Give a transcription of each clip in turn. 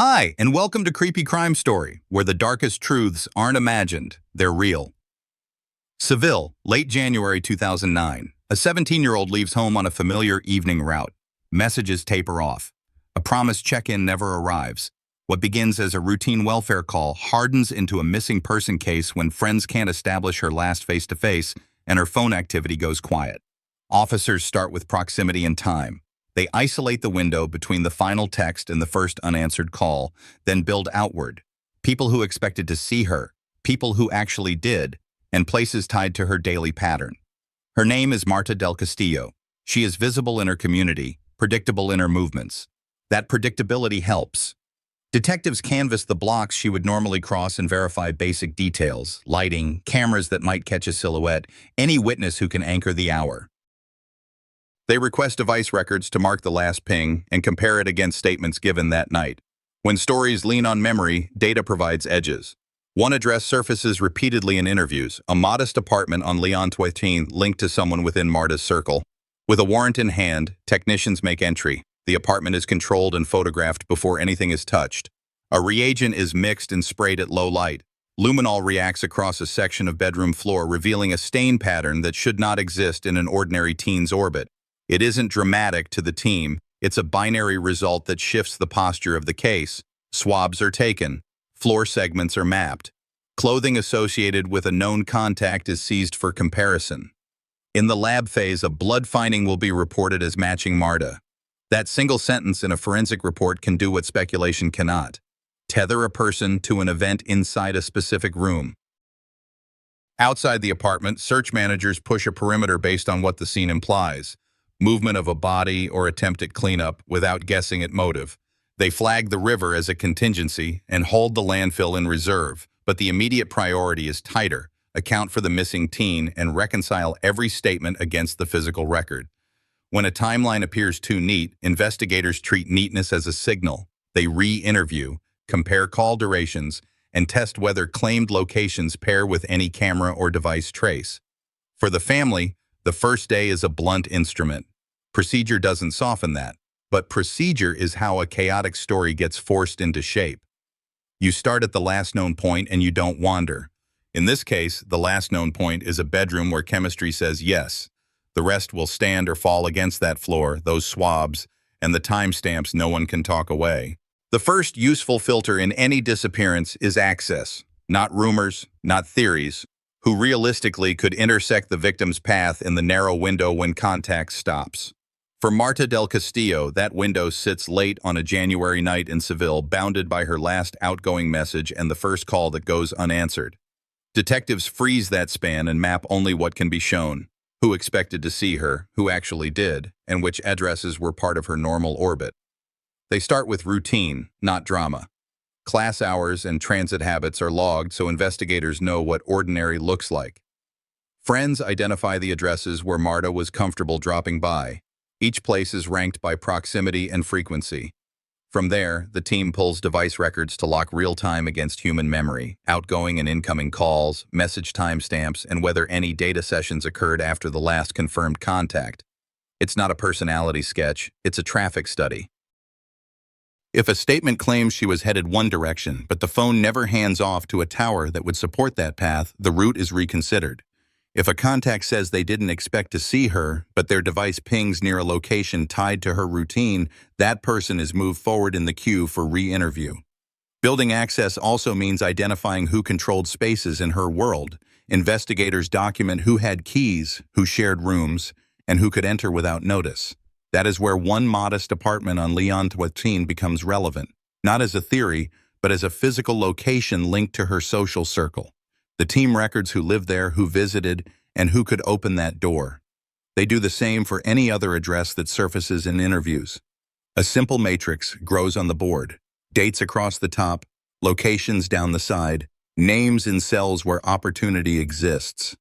Hi, and welcome to Creepy Crime Story, where the darkest truths aren't imagined, they're real. Seville, late January 2009. A 17-year-old leaves home on a familiar evening route. Messages taper off. A promised check-in never arrives. What begins as a routine welfare call hardens into a missing person case when friends can't establish her last face-to-face and her phone activity goes quiet. Officers start with proximity and time. They isolate the window between the final text and the first unanswered call, then build outward. People who expected to see her, people who actually did, and places tied to her daily pattern. Her name is Marta del Castillo. She is visible in her community, predictable in her movements. That predictability helps. Detectives canvass the blocks she would normally cross and verify basic details, lighting, cameras that might catch a silhouette, any witness who can anchor the hour. They request device records to mark the last ping and compare it against statements given that night. When stories lean on memory, data provides edges. One address surfaces repeatedly in interviews, a modest apartment on Leon 13 linked to someone within Marta's circle. With a warrant in hand, technicians make entry. The apartment is controlled and photographed before anything is touched. A reagent is mixed and sprayed at low light. Luminol reacts across a section of bedroom floor, revealing a stain pattern that should not exist in an ordinary teen's orbit. It isn't dramatic to the team, it's a binary result that shifts the posture of the case. Swabs are taken. Floor segments are mapped. Clothing associated with a known contact is seized for comparison. In the lab phase, a blood finding will be reported as matching Marta. That single sentence in a forensic report can do what speculation cannot: tether a person to an event inside a specific room. Outside the apartment, search managers push a perimeter based on what the scene implies. Movement of a body or attempt at cleanup without guessing at motive. They flag the river as a contingency and hold the landfill in reserve, but the immediate priority is tighter: account for the missing teen and reconcile every statement against the physical record. When a timeline appears too neat, investigators treat neatness as a signal. They re-interview, compare call durations, and test whether claimed locations pair with any camera or device trace. For the family, the first day is a blunt instrument. Procedure doesn't soften that, but procedure is how a chaotic story gets forced into shape. You start at the last known point and you don't wander. In this case, the last known point is a bedroom where chemistry says yes. The rest will stand or fall against that floor, those swabs, and the timestamps no one can talk away. The first useful filter in any disappearance is access, not rumors, not theories. Who realistically could intersect the victim's path in the narrow window when contact stops. For Marta del Castillo, that window sits late on a January night in Seville, bounded by her last outgoing message and the first call that goes unanswered. Detectives freeze that span and map only what can be shown: who expected to see her, who actually did, and which addresses were part of her normal orbit. They start with routine, not drama. Class hours and transit habits are logged so investigators know what ordinary looks like. Friends identify the addresses where Marta was comfortable dropping by. Each place is ranked by proximity and frequency. From there, the team pulls device records to lock real-time against human memory, outgoing and incoming calls, message timestamps, and whether any data sessions occurred after the last confirmed contact. It's not a personality sketch, it's a traffic study. If a statement claims she was headed one direction, but the phone never hands off to a tower that would support that path, the route is reconsidered. If a contact says they didn't expect to see her, but their device pings near a location tied to her routine, that person is moved forward in the queue for re-interview. Building access also means identifying who controlled spaces in her world. Investigators document who had keys, who shared rooms, and who could enter without notice. That is where one modest apartment on Leon 13 becomes relevant, not as a theory, but as a physical location linked to her social circle. The team records who lived there, who visited, and who could open that door. They do the same for any other address that surfaces in interviews. A simple matrix grows on the board: dates across the top, locations down the side, names in cells where opportunity exists.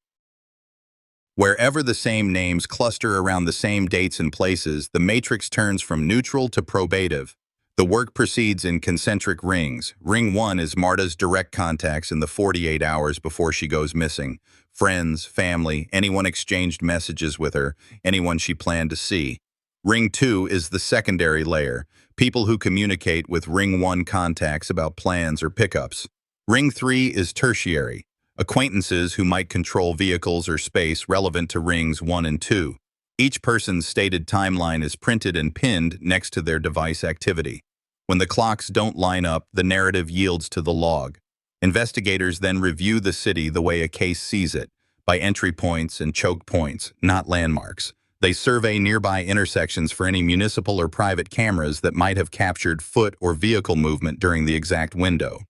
Wherever the same names cluster around the same dates and places, the matrix turns from neutral to probative. The work proceeds in concentric rings. Ring 1 is Marta's direct contacts in the 48 hours before she goes missing. Friends, family, anyone exchanged messages with her, anyone she planned to see. Ring 2 is the secondary layer. people who communicate with Ring 1 contacts about plans or pickups. Ring 3 is tertiary, acquaintances who might control vehicles or space relevant to Rings 1 and 2. Each person's stated timeline is printed and pinned next to their device activity. When the clocks don't line up, the narrative yields to the log. Investigators then review the city the way a case sees it, by entry points and choke points, not landmarks. They survey nearby intersections for any municipal or private cameras that might have captured foot or vehicle movement during the exact window.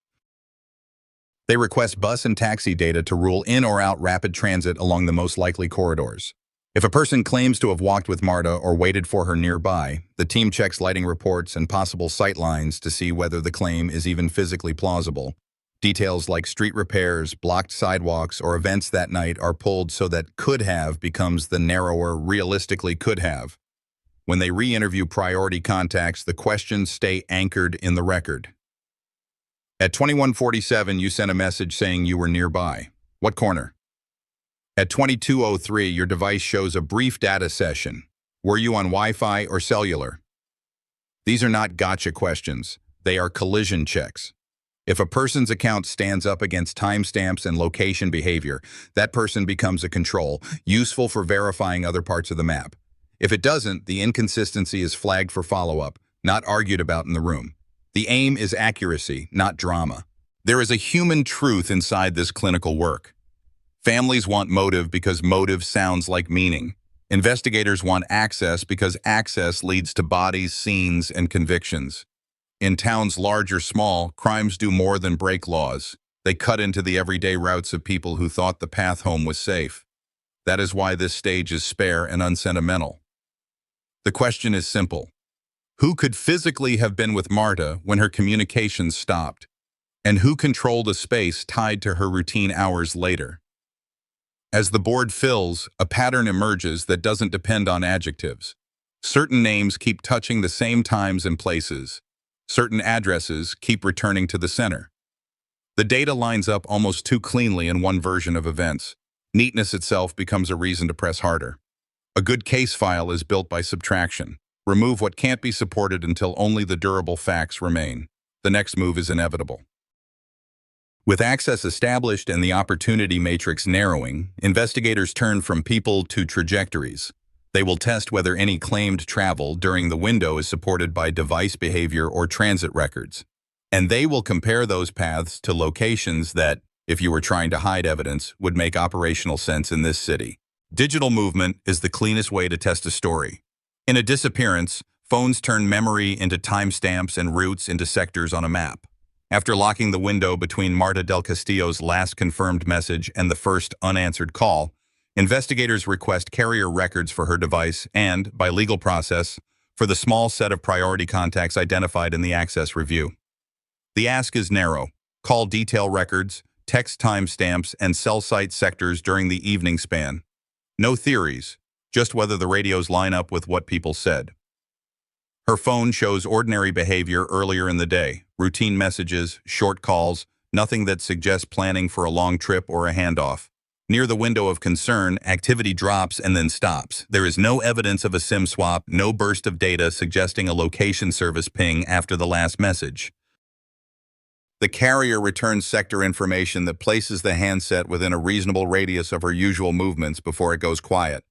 They request bus and taxi data to rule in or out rapid transit along the most likely corridors. If a person claims to have walked with Marta or waited for her nearby, the team checks lighting reports and possible sight lines to see whether the claim is even physically plausible. Details like street repairs, blocked sidewalks, or events that night are pulled so that could have becomes the narrower realistically could have. When they re-interview priority contacts, the questions stay anchored in the record. At 21:47, you sent a message saying you were nearby. What corner? At 22:03, your device shows a brief data session. Were you on Wi-Fi or cellular? These are not gotcha questions. They are collision checks. If a person's account stands up against timestamps and location behavior, that person becomes a control, useful for verifying other parts of the map. If it doesn't, the inconsistency is flagged for follow-up, not argued about in the room. The aim is accuracy, not drama. There is a human truth inside this clinical work. Families want motive because motive sounds like meaning. Investigators want access because access leads to bodies, scenes, and convictions. In towns large or small, crimes do more than break laws. They cut into the everyday routes of people who thought the path home was safe. That is why this stage is spare and unsentimental. The question is simple. Who could physically have been with Marta when her communications stopped? And who controlled a space tied to her routine hours later? As the board fills, a pattern emerges that doesn't depend on adjectives. Certain names keep touching the same times and places. Certain addresses keep returning to the center. The data lines up almost too cleanly in one version of events. Neatness itself becomes a reason to press harder. A good case file is built by subtraction. Remove what can't be supported until only the durable facts remain. The next move is inevitable. With access established and the opportunity matrix narrowing, investigators turn from people to trajectories. They will test whether any claimed travel during the window is supported by device behavior or transit records. And they will compare those paths to locations that, if you were trying to hide evidence, would make operational sense in this city. Digital movement is the cleanest way to test a story. In a disappearance, phones turn memory into timestamps and routes into sectors on a map. After locking the window between Marta del Castillo's last confirmed message and the first unanswered call, investigators request carrier records for her device and, by legal process, for the small set of priority contacts identified in the access review. The ask is narrow. Call detail records, text timestamps, and cell site sectors during the evening span. No theories, just whether the radios line up with what people said. Her phone shows ordinary behavior earlier in the day, routine messages, short calls, nothing that suggests planning for a long trip or a handoff. Near the window of concern, activity drops and then stops. There is no evidence of a SIM swap, no burst of data suggesting a location service ping after the last message. The carrier returns sector information that places the handset within a reasonable radius of her usual movements before it goes quiet.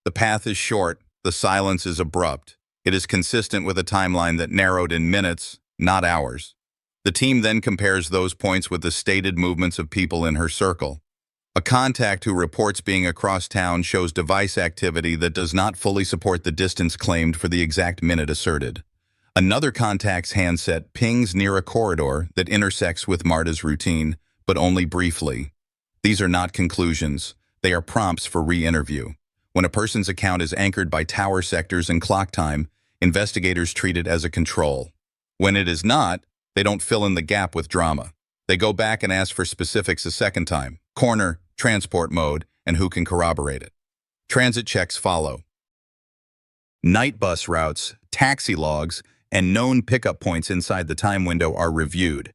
The path is short, the silence is abrupt. It is consistent with a timeline that narrowed in minutes, not hours. The team then compares those points with the stated movements of people in her circle. A contact who reports being across town shows device activity that does not fully support the distance claimed for the exact minute asserted. Another contact's handset pings near a corridor that intersects with Marta's routine, but only briefly. These are not conclusions. They are prompts for re-interview. When a person's account is anchored by tower sectors and clock time, investigators treat it as a control. When it is not, they don't fill in the gap with drama. They go back and ask for specifics a second time: corner, transport mode, and who can corroborate it. Transit checks follow. Night bus routes, taxi logs, and known pickup points inside the time window are reviewed.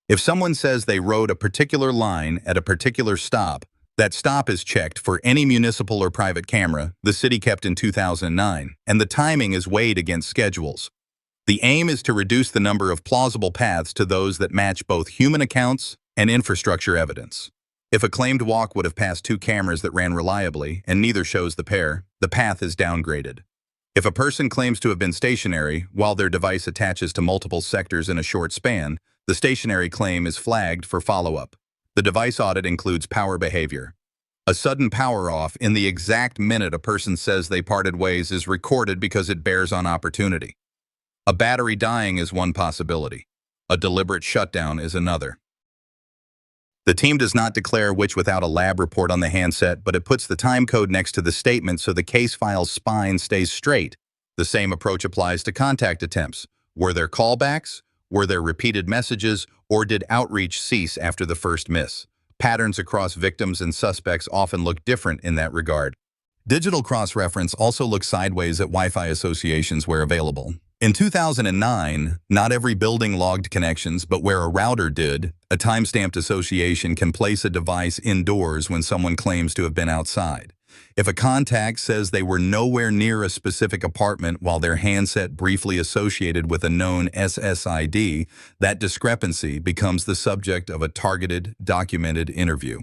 If someone says they rode a particular line at a particular stop, that stop is checked for any municipal or private camera the city kept in 2009, and the timing is weighed against schedules. The aim is to reduce the number of plausible paths to those that match both human accounts and infrastructure evidence. If a claimed walk would have passed two cameras that ran reliably and neither shows the pair, the path is downgraded. If a person claims to have been stationary while their device attaches to multiple sectors in a short span, the stationary claim is flagged for follow-up. The device audit includes power behavior. A sudden power off in the exact minute a person says they parted ways is recorded because it bears on opportunity. A battery dying is one possibility. A deliberate shutdown is another. The team does not declare which without a lab report on the handset, but it puts the time code next to the statement so the case file's spine stays straight. The same approach applies to contact attempts. Were there callbacks? Were there repeated messages? Or did outreach cease after the first miss? Patterns across victims and suspects often look different in that regard. Digital cross-reference also looks sideways at Wi-Fi associations where available. In 2009, not every building logged connections, but where a router did, a time-stamped association can place a device indoors when someone claims to have been outside. If a contact says they were nowhere near a specific apartment while their handset briefly associated with a known SSID, that discrepancy becomes the subject of a targeted, documented interview.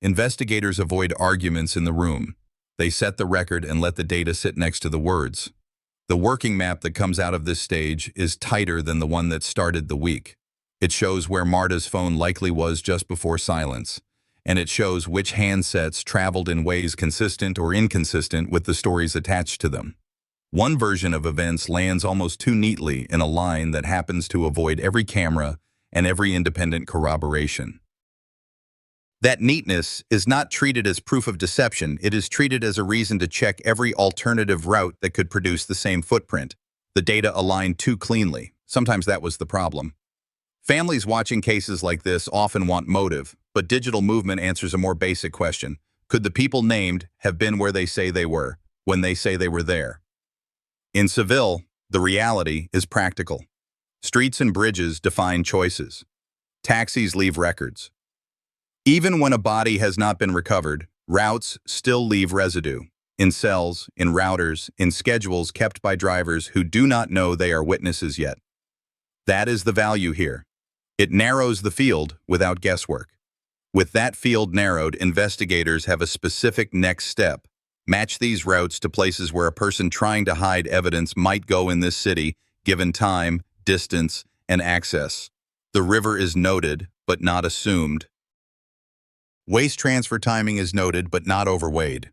Investigators avoid arguments in the room. They set the record and let the data sit next to the words. The working map that comes out of this stage is tighter than the one that started the week. It shows where Marta's phone likely was just before silence, and it shows which handsets traveled in ways consistent or inconsistent with the stories attached to them. One version of events lands almost too neatly in a line that happens to avoid every camera and every independent corroboration. That neatness is not treated as proof of deception, it is treated as a reason to check every alternative route that could produce the same footprint. The data aligned too cleanly. Sometimes that was the problem. Families watching cases like this often want motive, but digital movement answers a more basic question. Could the people named have been where they say they were, when they say they were there? In Seville, the reality is practical. Streets and bridges define choices. Taxis leave records. Even when a body has not been recovered, routes still leave residue. In cells, in routers, in schedules kept by drivers who do not know they are witnesses yet. That is the value here. It narrows the field without guesswork. With that field narrowed, investigators have a specific next step. Match these routes to places where a person trying to hide evidence might go in this city, given time, distance, and access. The river is noted, but not assumed. Waste transfer timing is noted, but not overweighed.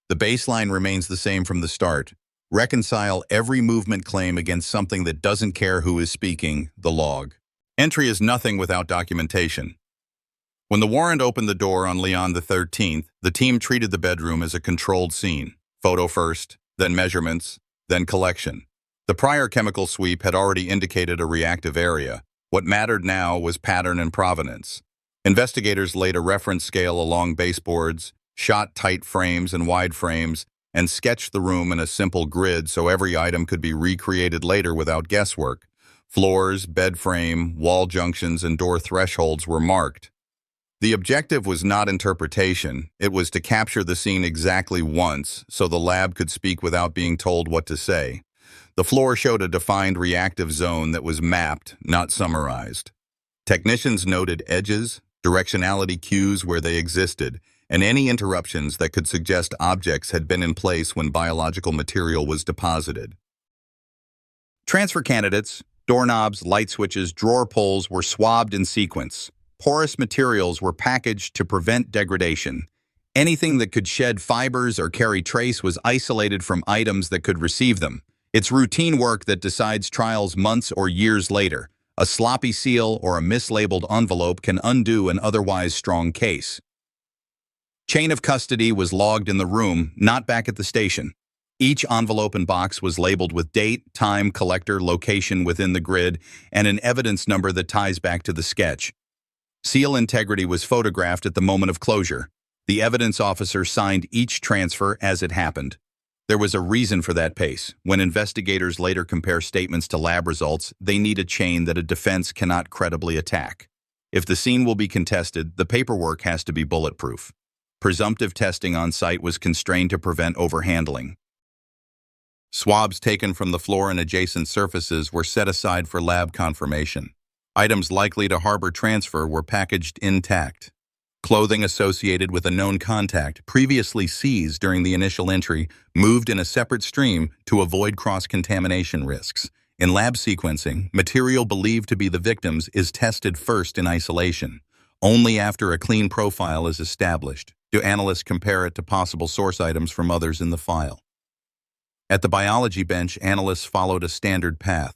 The baseline remains the same from the start. Reconcile every movement claim against something that doesn't care who is speaking, the log. Entry is nothing without documentation. When the warrant opened the door on Leon the 13th, the team treated the bedroom as a controlled scene. Photo first, then measurements, then collection. The prior chemical sweep had already indicated a reactive area. What mattered now was pattern and provenance. Investigators laid a reference scale along baseboards, shot tight frames and wide frames, and sketched the room in a simple grid so every item could be recreated later without guesswork. Floors, bed frame, wall junctions, and door thresholds were marked. The objective was not interpretation, it was to capture the scene exactly once so the lab could speak without being told what to say. The floor showed a defined reactive zone that was mapped, not summarized. Technicians noted edges, directionality cues where they existed, and any interruptions that could suggest objects had been in place when biological material was deposited. Transfer candidates, doorknobs, light switches, drawer pulls were swabbed in sequence. Porous materials were packaged to prevent degradation. Anything that could shed fibers or carry trace was isolated from items that could receive them. It's routine work that decides trials months or years later. A sloppy seal or a mislabeled envelope can undo an otherwise strong case. Chain of custody was logged in the room, not back at the station. Each envelope and box was labeled with date, time, collector, location within the grid, and an evidence number that ties back to the sketch. Seal integrity was photographed at the moment of closure. The evidence officer signed each transfer as it happened. There was a reason for that pace. When investigators later compare statements to lab results, they need a chain that a defense cannot credibly attack. If the scene will be contested, the paperwork has to be bulletproof. Presumptive testing on site was constrained to prevent overhandling. Swabs taken from the floor and adjacent surfaces were set aside for lab confirmation. Items likely to harbor transfer were packaged intact. Clothing associated with a known contact previously seized during the initial entry moved in a separate stream to avoid cross-contamination risks. In lab sequencing, material believed to be the victim's is tested first in isolation. Only after a clean profile is established do analysts compare it to possible source items from others in the file. At the biology bench, analysts followed a standard path: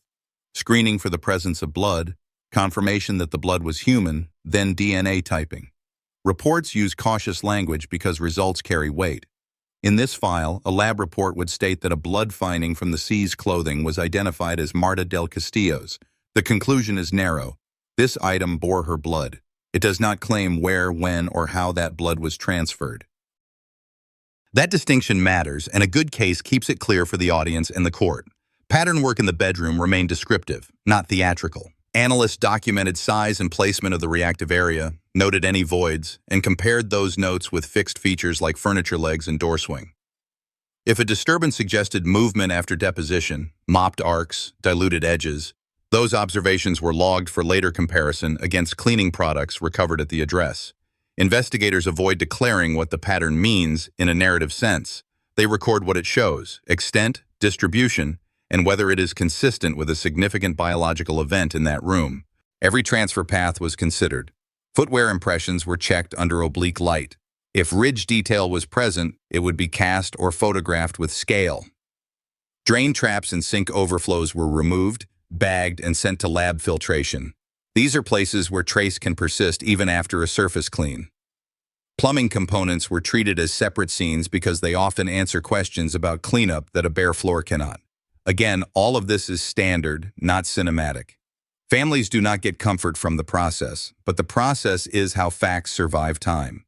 screening for the presence of blood, confirmation that the blood was human, then DNA typing. Reports use cautious language because results carry weight. In this file, a lab report would state that a blood finding from the seized clothing was identified as Marta del Castillo's. The conclusion is narrow. This item bore her blood. It does not claim where, when, or how that blood was transferred. That distinction matters, and a good case keeps it clear for the audience and the court. Pattern work in the bedroom remained descriptive, not theatrical. Analysts documented size and placement of the reactive area, noted any voids, and compared those notes with fixed features like furniture legs and door swing. If a disturbance suggested movement after deposition, mopped arcs, diluted edges, those observations were logged for later comparison against cleaning products recovered at the address. Investigators avoid declaring what the pattern means in a narrative sense. They record what it shows: extent, distribution, and whether it is consistent with a significant biological event in that room. Every transfer path was considered. Footwear impressions were checked under oblique light. If ridge detail was present, it would be cast or photographed with scale. Drain traps and sink overflows were removed, bagged, and sent to lab filtration. These are places where trace can persist even after a surface clean. Plumbing components were treated as separate scenes because they often answer questions about cleanup that a bare floor cannot. Again, all of this is standard, not cinematic. Families do not get comfort from the process, but the process is how facts survive time.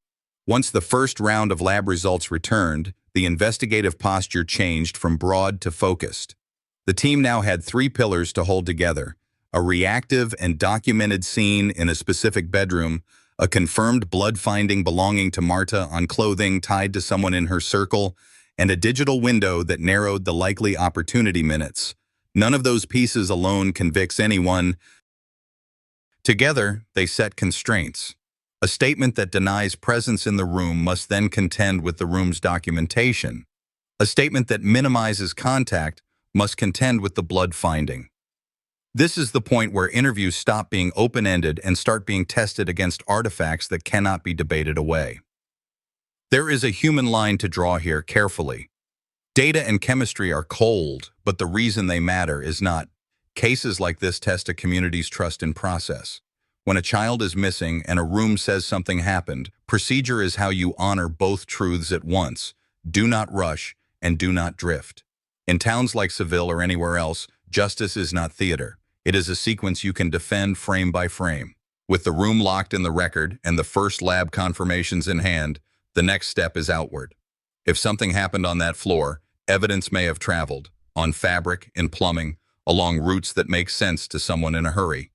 Once the first round of lab results returned, the investigative posture changed from broad to focused. The team now had 3 pillars to hold together: a reactive and documented scene in a specific bedroom, a confirmed blood finding belonging to Marta on clothing tied to someone in her circle, and a digital window that narrowed the likely opportunity minutes. None of those pieces alone convicts anyone. Together, they set constraints. A statement that denies presence in the room must then contend with the room's documentation. A statement that minimizes contact must contend with the blood finding. This is the point where interviews stop being open-ended and start being tested against artifacts that cannot be debated away. There is a human line to draw here carefully. Data and chemistry are cold, but the reason they matter is not. Cases like this test a community's trust in process. When a child is missing and a room says something happened, procedure is how you honor both truths at once. Do not rush and do not drift. In towns like Seville or anywhere else, justice is not theater. It is a sequence you can defend frame by frame. With the room locked in the record and the first lab confirmations in hand, the next step is outward. If something happened on that floor, evidence may have traveled, on fabric, in plumbing, along routes that make sense to someone in a hurry.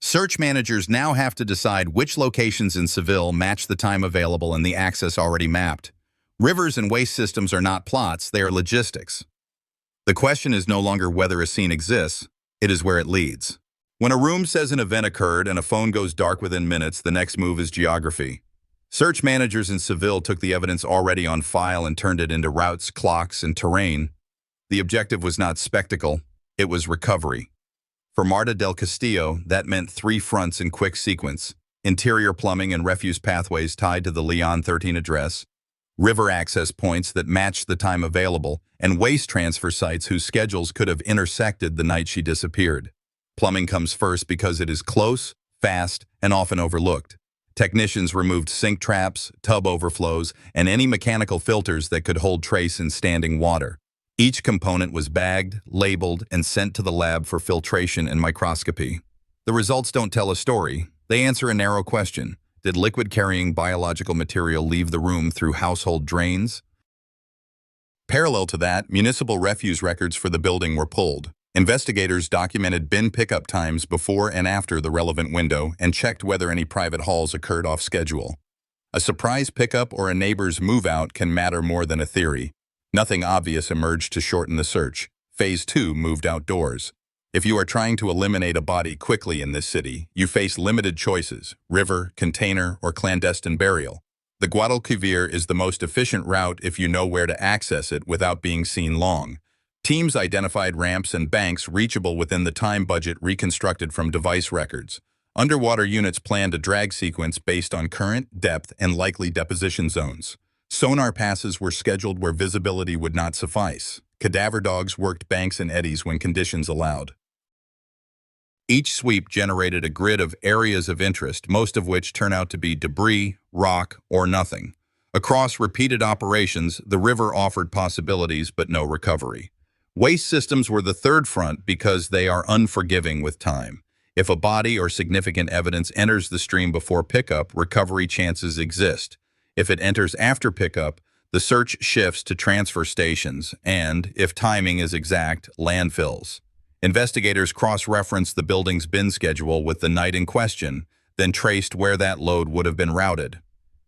Search managers now have to decide which locations in Seville match the time available and the access already mapped. Rivers and waste systems are not plots, they are logistics. The question is no longer whether a scene exists, it is where it leads. When a room says an event occurred and a phone goes dark within minutes, the next move is geography. Search managers in Seville took the evidence already on file and turned it into routes, clocks, and terrain. The objective was not spectacle, it was recovery. For Marta del Castillo, that meant 3 fronts in quick sequence: interior plumbing and refuse pathways tied to the Leon 13 address, river access points that matched the time available, and waste transfer sites whose schedules could have intersected the night she disappeared. Plumbing comes first because it is close, fast, and often overlooked. Technicians removed sink traps, tub overflows, and any mechanical filters that could hold trace in standing water. Each component was bagged, labeled, and sent to the lab for filtration and microscopy. The results don't tell a story. They answer a narrow question. Did liquid-carrying biological material leave the room through household drains? Parallel to that, municipal refuse records for the building were pulled. Investigators documented bin pickup times before and after the relevant window and checked whether any private hauls occurred off schedule. A surprise pickup or a neighbor's move-out can matter more than a theory. Nothing obvious emerged to shorten the search. Phase 2 moved outdoors. If you are trying to eliminate a body quickly in this city, you face limited choices: river, container, or clandestine burial. The Guadalquivir is the most efficient route if you know where to access it without being seen long. Teams identified ramps and banks reachable within the time budget reconstructed from device records. Underwater units planned a drag sequence based on current, depth, and likely deposition zones. Sonar passes were scheduled where visibility would not suffice. Cadaver dogs worked banks and eddies when conditions allowed. Each sweep generated a grid of areas of interest, most of which turn out to be debris, rock, or nothing. Across repeated operations, the river offered possibilities but no recovery. Waste systems were the third front because they are unforgiving with time. If a body or significant evidence enters the stream before pickup, recovery chances exist. If it enters after pickup, the search shifts to transfer stations and, if timing is exact, landfills. Investigators cross-referenced the building's bin schedule with the night in question, then traced where that load would have been routed.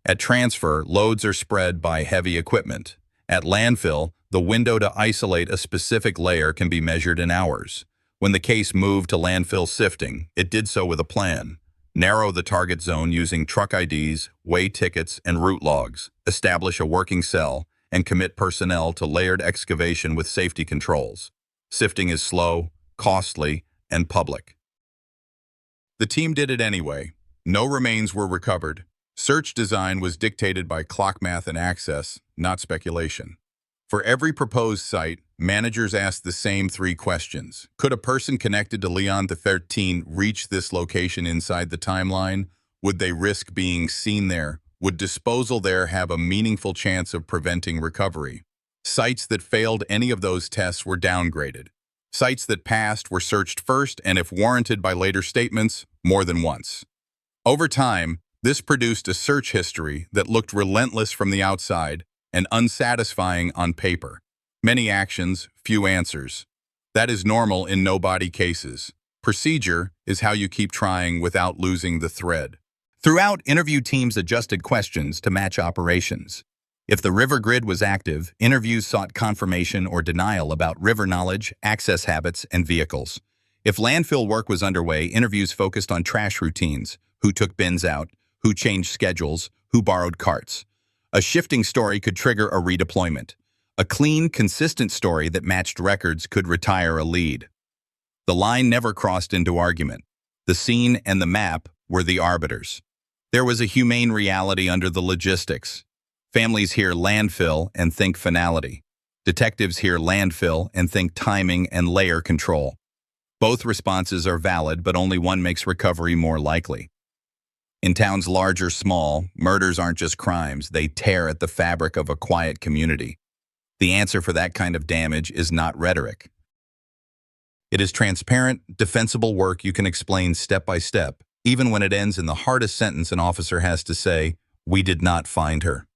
At transfer, loads are spread by heavy equipment. At landfill, the window to isolate a specific layer can be measured in hours. When the case moved to landfill sifting, it did so with a plan. Narrow the target zone using truck IDs, weigh tickets, and route logs, establish a working cell, and commit personnel to layered excavation with safety controls. Sifting is slow, costly, and public. The team did it anyway. No remains were recovered. Search design was dictated by clock math and access, not speculation. For every proposed site, managers asked the same three questions. Could a person connected to Leon the 13 reach this location inside the timeline? Would they risk being seen there? Would disposal there have a meaningful chance of preventing recovery? Sites that failed any of those tests were downgraded. Sites that passed were searched first and, if warranted by later statements, more than once. Over time, this produced a search history that looked relentless from the outside and unsatisfying on paper. Many actions, few answers. That is normal in no-body cases. Procedure is how you keep trying without losing the thread. Throughout, interview teams adjusted questions to match operations. If the river grid was active, interviews sought confirmation or denial about river knowledge, access habits, and vehicles. If landfill work was underway, interviews focused on trash routines: who took bins out, who changed schedules, who borrowed carts. A shifting story could trigger a redeployment. A clean, consistent story that matched records could retire a lead. The line never crossed into argument. The scene and the map were the arbiters. There was a humane reality under the logistics. Families hear landfill and think finality. Detectives hear landfill and think timing and layer control. Both responses are valid, but only one makes recovery more likely. In towns large or small, murders aren't just crimes, they tear at the fabric of a quiet community. The answer for that kind of damage is not rhetoric. It is transparent, defensible work you can explain step by step, even when it ends in the hardest sentence an officer has to say: "We did not find her."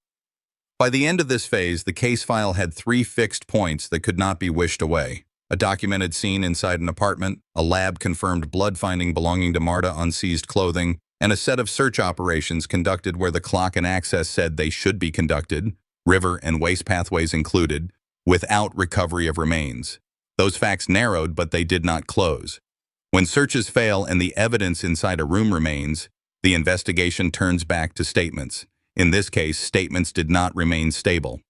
By the end of this phase, the case file had 3 fixed points that could not be wished away: a documented scene inside an apartment, a lab-confirmed blood finding belonging to Marta on seized clothing, and a set of search operations conducted where the clock and access said they should be conducted, river and waste pathways included, without recovery of remains. Those facts narrowed, but they did not close. When searches fail and the evidence inside a room remains, the investigation turns back to statements. In this case, statements did not remain stable.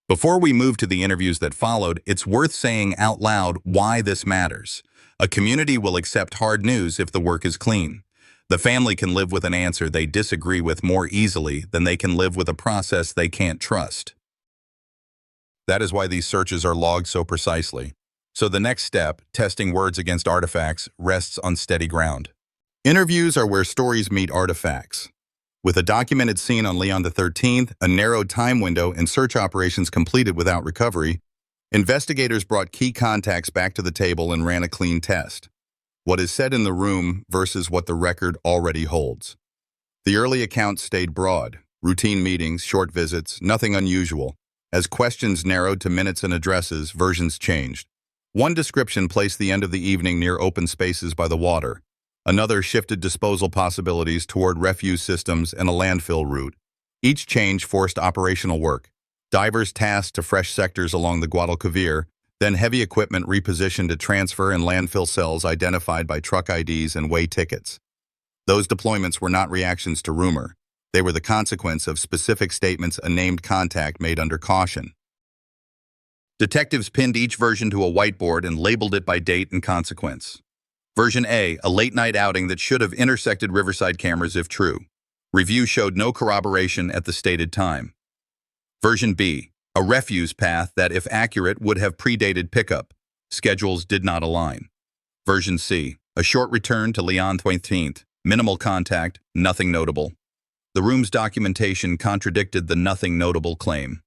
Before we move to the interviews that followed, it's worth saying out loud why this matters. A community will accept hard news if the work is clean. The family can live with an answer they disagree with more easily than they can live with a process they can't trust. That is why these searches are logged so precisely. So the next step, testing words against artifacts, rests on steady ground. Interviews are where stories meet artifacts. With a documented scene on Leon the 13th, a narrowed time window, and search operations completed without recovery, investigators brought key contacts back to the table and ran a clean test. What is said in the room versus what the record already holds. The early accounts stayed broad: routine meetings, short visits, nothing unusual. As questions narrowed to minutes and addresses, versions changed. One description placed the end of the evening near open spaces by the water. Another shifted disposal possibilities toward refuse systems and a landfill route. Each change forced operational work. Divers tasked to fresh sectors along the Guadalquivir, then heavy equipment repositioned to transfer and landfill cells identified by truck IDs and weigh tickets. Those deployments were not reactions to rumor. They were the consequence of specific statements a named contact made under caution. Detectives pinned each version to a whiteboard and labeled it by date and consequence. Version A, a late-night outing that should have intersected Riverside cameras if true. Review showed no corroboration at the stated time. Version B, a refuse path that, if accurate, would have predated pickup. Schedules did not align. Version C, a short return to Leon 13th. Minimal contact, nothing notable. The room's documentation contradicted the nothing notable claim.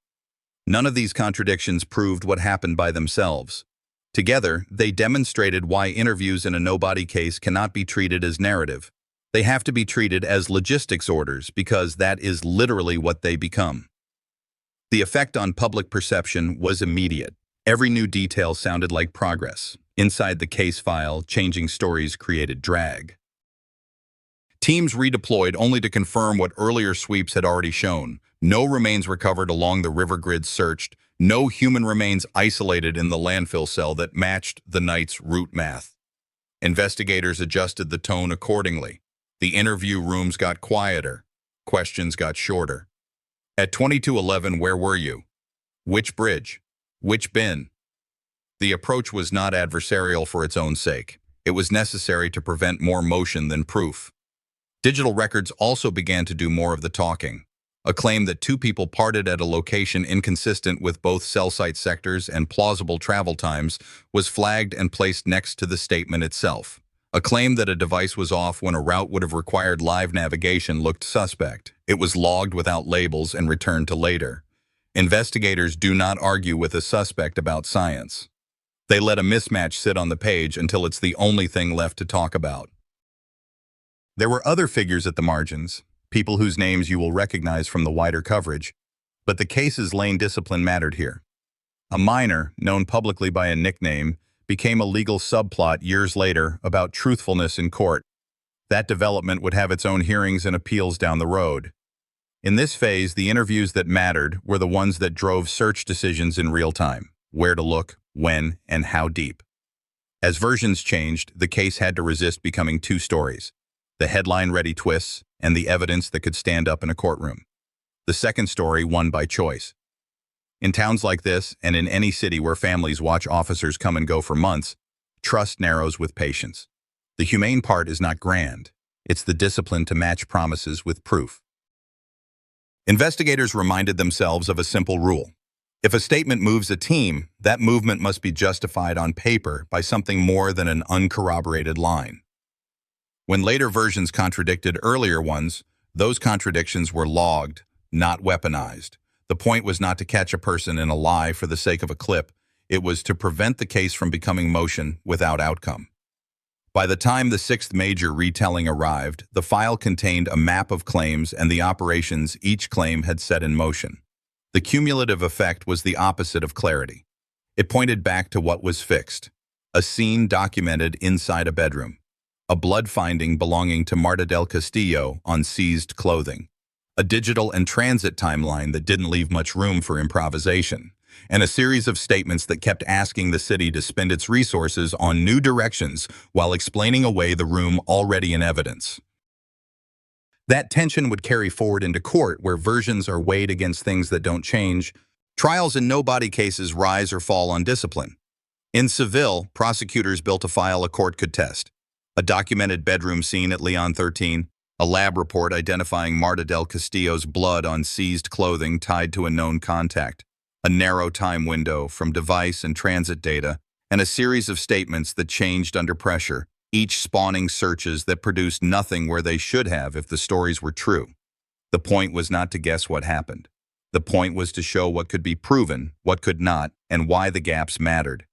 None of these contradictions proved what happened by themselves. Together, they demonstrated why interviews in a nobody case cannot be treated as narrative. They have to be treated as logistics orders because that is literally what they become. The effect on public perception was immediate. Every new detail sounded like progress. Inside the case file, changing stories created drag. Teams redeployed only to confirm what earlier sweeps had already shown. No remains recovered along the river grid searched. No human remains isolated in the landfill cell that matched the night's route math. Investigators adjusted the tone accordingly. The interview rooms got quieter. Questions got shorter. At 2211, where were you? Which bridge? Which bin? The approach was not adversarial for its own sake. It was necessary to prevent more motion than proof. Digital records also began to do more of the talking. A claim that two people parted at a location inconsistent with both cell site sectors and plausible travel times was flagged and placed next to the statement itself. A claim that a device was off when a route would have required live navigation looked suspect. It was logged without labels and returned to later. Investigators do not argue with a suspect about science. They let a mismatch sit on the page until it's the only thing left to talk about. There were other figures at the margins, people whose names you will recognize from the wider coverage, but the case's lane discipline mattered here. A minor, known publicly by a nickname, became a legal subplot years later about truthfulness in court. That development would have its own hearings and appeals down the road. In this phase, the interviews that mattered were the ones that drove search decisions in real time: where to look, when, and how deep. As versions changed, the case had to resist becoming two stories: the headline-ready twists and the evidence that could stand up in a courtroom. The second story won by choice. In towns like this, and in any city where families watch officers come and go for months, trust narrows with patience. The humane part is not grand. It's the discipline to match promises with proof. Investigators reminded themselves of a simple rule. If a statement moves a team, that movement must be justified on paper by something more than an uncorroborated line. When later versions contradicted earlier ones, those contradictions were logged, not weaponized. The point was not to catch a person in a lie for the sake of a clip. It was to prevent the case from becoming motion without outcome. By the time the sixth major retelling arrived, the file contained a map of claims and the operations each claim had set in motion. The cumulative effect was the opposite of clarity. It pointed back to what was fixed: a scene documented inside a bedroom, a blood finding belonging to Marta del Castillo on seized clothing, a digital and transit timeline that didn't leave much room for improvisation, and a series of statements that kept asking the city to spend its resources on new directions while explaining away the room already in evidence. That tension would carry forward into court, where versions are weighed against things that don't change. Trials in no-body cases rise or fall on discipline. In Seville, prosecutors built a file a court could test: a documented bedroom scene at Leon 13, a lab report identifying Marta del Castillo's blood on seized clothing tied to a known contact, a narrow time window from device and transit data, and a series of statements that changed under pressure, each spawning searches that produced nothing where they should have if the stories were true. The point was not to guess what happened. The point was to show what could be proven, what could not, and why the gaps mattered.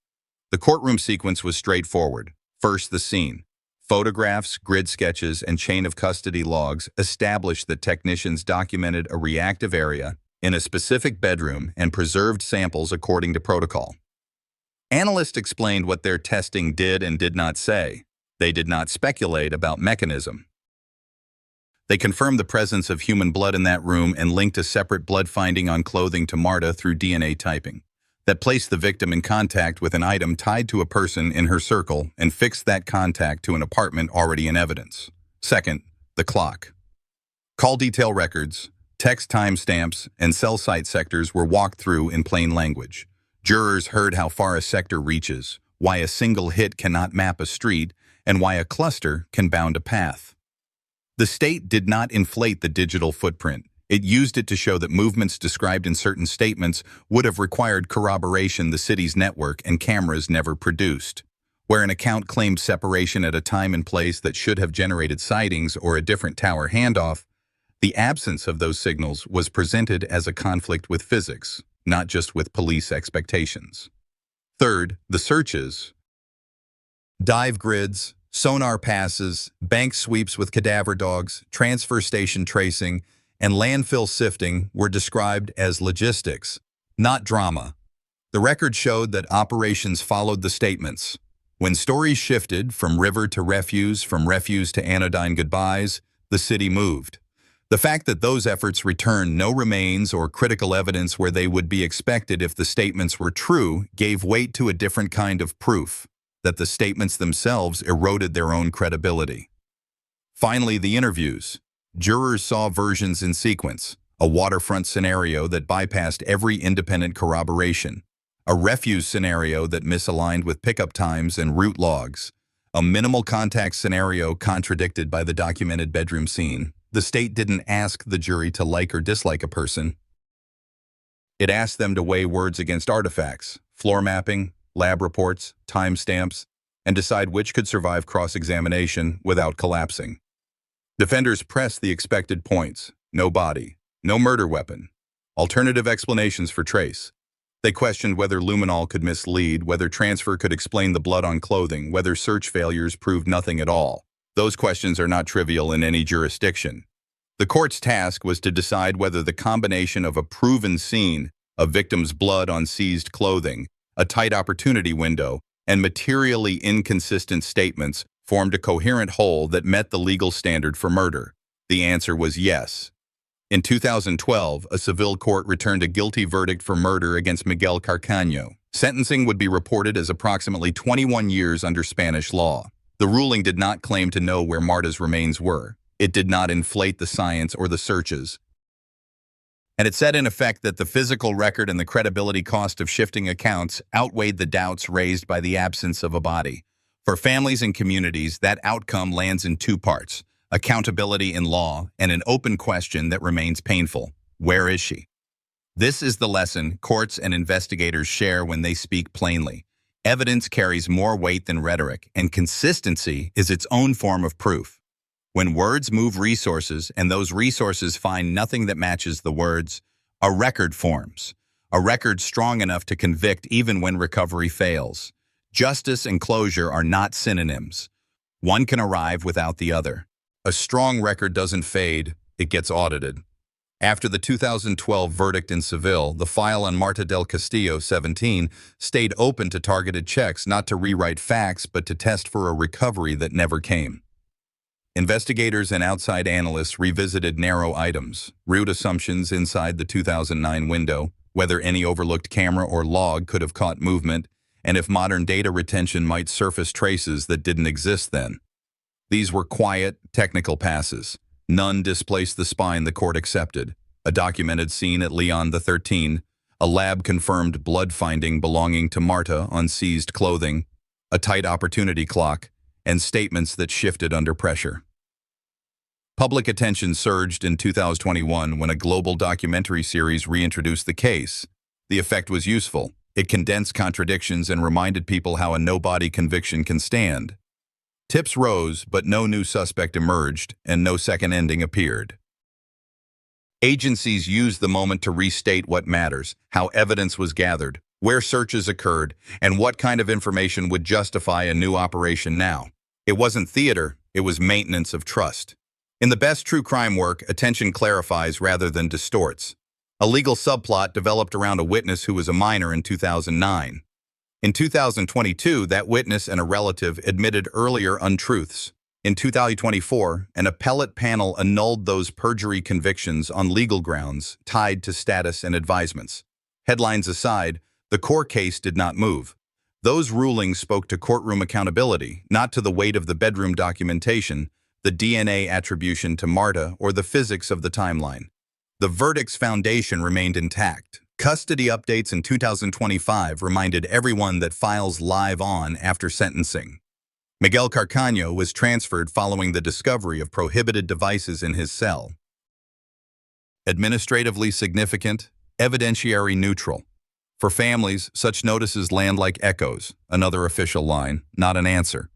The courtroom sequence was straightforward. First, the scene. Photographs, grid sketches, and chain of custody logs established that technicians documented a reactive area in a specific bedroom and preserved samples according to protocol. Analysts explained what their testing did and did not say. They did not speculate about mechanism. They confirmed the presence of human blood in that room and linked a separate blood finding on clothing to Marta through DNA typing that placed the victim in contact with an item tied to a person in her circle and fixed that contact to an apartment already in evidence. Second, the clock. Call detail records, text timestamps, and cell site sectors were walked through in plain language. Jurors heard how far a sector reaches, why a single hit cannot map a street, and why a cluster can bound a path. The state did not inflate the digital footprint. It used it to show that movements described in certain statements would have required corroboration the city's network and cameras never produced. Where an account claimed separation at a time and place that should have generated sightings or a different tower handoff, the absence of those signals was presented as a conflict with physics, not just with police expectations. Third, the searches. Dive grids, sonar passes, bank sweeps with cadaver dogs, transfer station tracing, and landfill sifting were described as logistics, not drama. The record showed that operations followed the statements. When stories shifted from river to refuse, from refuse to anodyne goodbyes, the city moved. The fact that those efforts returned no remains or critical evidence where they would be expected if the statements were true gave weight to a different kind of proof, that the statements themselves eroded their own credibility. Finally, the interviews. Jurors saw versions in sequence, a waterfront scenario that bypassed every independent corroboration, a refuse scenario that misaligned with pickup times and route logs, a minimal contact scenario contradicted by the documented bedroom scene. The state didn't ask the jury to like or dislike a person. It asked them to weigh words against artifacts, floor mapping, lab reports, timestamps, and decide which could survive cross-examination without collapsing. Defenders pressed the expected points: no body, no murder weapon, alternative explanations for trace. They questioned whether luminol could mislead, whether transfer could explain the blood on clothing, whether search failures proved nothing at all. Those questions are not trivial in any jurisdiction. The court's task was to decide whether the combination of a proven scene, a victim's blood on seized clothing, a tight opportunity window, and materially inconsistent statements formed a coherent whole that met the legal standard for murder. The answer was yes. In 2012, a Seville court returned a guilty verdict for murder against Miguel Carcaño. Sentencing would be reported as approximately 21 years under Spanish law. The ruling did not claim to know where Marta's remains were. It did not inflate the science or the searches. And it said in effect that the physical record and the credibility cost of shifting accounts outweighed the doubts raised by the absence of a body. For families and communities, that outcome lands in two parts: accountability in law and an open question that remains painful. Where is she? This is the lesson courts and investigators share when they speak plainly. Evidence carries more weight than rhetoric, and consistency is its own form of proof. When words move resources and those resources find nothing that matches the words, a record forms. A record strong enough to convict even when recovery fails. Justice and closure are not synonyms. One can arrive without the other. A strong record doesn't fade, it gets audited. After the 2012 verdict in Seville, the file on Marta del Castillo, 17, stayed open to targeted checks, not to rewrite facts, but to test for a recovery that never came. Investigators and outside analysts revisited narrow items, route assumptions inside the 2009 window, whether any overlooked camera or log could have caught movement, and if modern data retention might surface traces that didn't exist then. These were quiet, technical passes. None displaced the spine the court accepted. A documented scene at Leon the 13, a lab-confirmed blood finding belonging to Marta on seized clothing, a tight opportunity clock, and statements that shifted under pressure. Public attention surged in 2021 when a global documentary series reintroduced the case. The effect was useful. It condensed contradictions and reminded people how a no-body conviction can stand. Tips rose, but no new suspect emerged, and no second ending appeared. Agencies used the moment to restate what matters: how evidence was gathered, where searches occurred, and what kind of information would justify a new operation now. It wasn't theater, it was maintenance of trust. In the best true crime work, attention clarifies rather than distorts. A legal subplot developed around a witness who was a minor in 2009. In 2022, that witness and a relative admitted earlier untruths. In 2024, an appellate panel annulled those perjury convictions on legal grounds tied to status and advisements. Headlines aside, the core case did not move. Those rulings spoke to courtroom accountability, not to the weight of the bedroom documentation, the DNA attribution to Marta, or the physics of the timeline. The verdict's foundation remained intact. Custody updates in 2025 reminded everyone that files live on after sentencing. Miguel Carcaño was transferred following the discovery of prohibited devices in his cell. Administratively significant, evidentiary neutral. For families, such notices land like echoes, another official line, not an answer.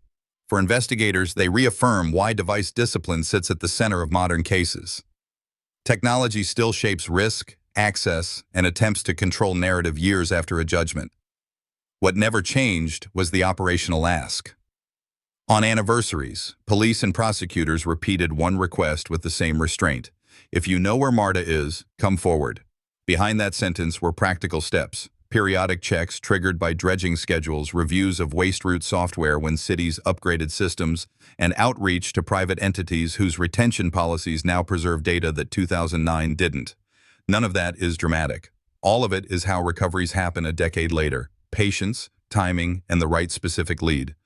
For investigators, they reaffirm why device discipline sits at the center of modern cases. Technology still shapes risk, access, and attempts to control narrative years after a judgment. What never changed was the operational ask. On anniversaries, police and prosecutors repeated one request with the same restraint. If you know where Marta is, come forward. Behind that sentence were practical steps. Periodic checks triggered by dredging schedules, reviews of waste route software when cities upgraded systems, and outreach to private entities whose retention policies now preserve data that 2009 didn't. None of that is dramatic. All of it is how recoveries happen a decade later. Patience, timing, and the right specific lead.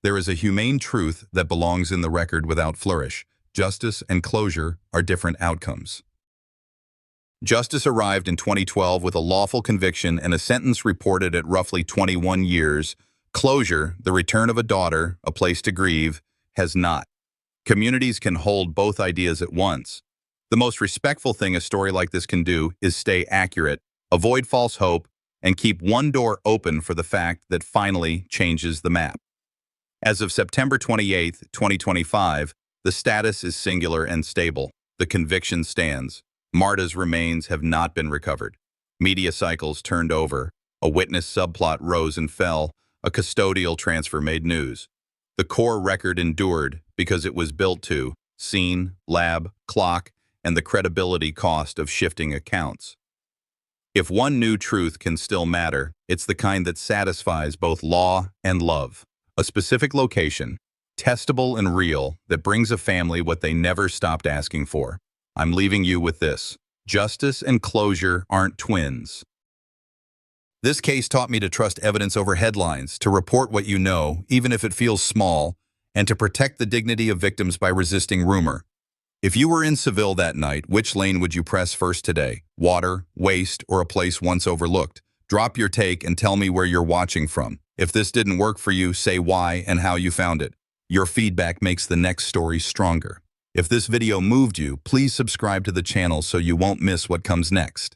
There is a humane truth that belongs in the record without flourish. Justice and closure are different outcomes. Justice arrived in 2012 with a lawful conviction and a sentence reported at roughly 21 years. Closure, the return of a daughter, a place to grieve, has not. Communities can hold both ideas at once. The most respectful thing a story like this can do is stay accurate, avoid false hope, and keep one door open for the fact that finally changes the map. As of September 28, 2025, the status is singular and stable. The conviction stands. Marta's remains have not been recovered. Media cycles turned over. A witness subplot rose and fell. A custodial transfer made news. The core record endured because it was built to scene, lab, clock, and the credibility cost of shifting accounts. If one new truth can still matter, it's the kind that satisfies both law and love. A specific location, testable and real, that brings a family what they never stopped asking for. I'm leaving you with this. Justice and closure aren't twins. This case taught me to trust evidence over headlines, to report what you know, even if it feels small, and to protect the dignity of victims by resisting rumor. If you were in Seville that night, which lane would you press first today? Water, waste, or a place once overlooked? Drop your take and tell me where you're watching from. If this didn't work for you, say why and how you found it. Your feedback makes the next story stronger. If this video moved you, please subscribe to the channel so you won't miss what comes next.